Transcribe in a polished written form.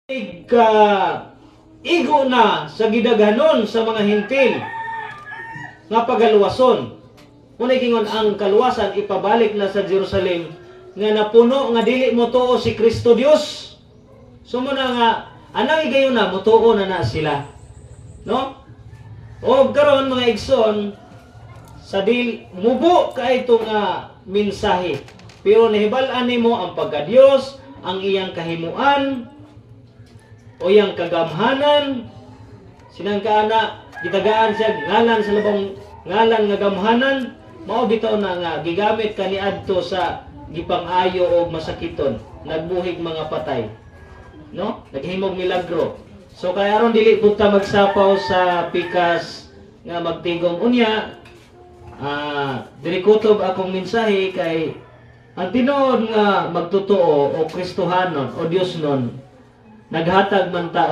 ka igo na sa gidaghanon sa mga hintil nga pagaluwason. Unay gingon ang kaluwasan ipabalik na sa Jerusalem nga napuno nga dili mo tuo si Kristo Dios. Sumo na nga anang igayon na mutuo na sila. No? O karon mga igsoon sa dil mubo kay itong mensahe. Pero nahibal-an nimo ang pagka-Dios, ang iyang kahimuan, o iyang kagamhanan. Sinang kaana gitagaan siya ngalan sa labang ngalan nga gamhanan, mao bitaw na nga gigamit kaniadto sa gipang-ayo o masakiton, nagbuhig mga patay, no, naghimog milagro. So kaya aron dili punta magsapaw sa pikas nga magtigom unya. Dili kutob akong mensahe kay ang tinuod nga magtotoo o Kristohanon o Dios nun naghatag man ta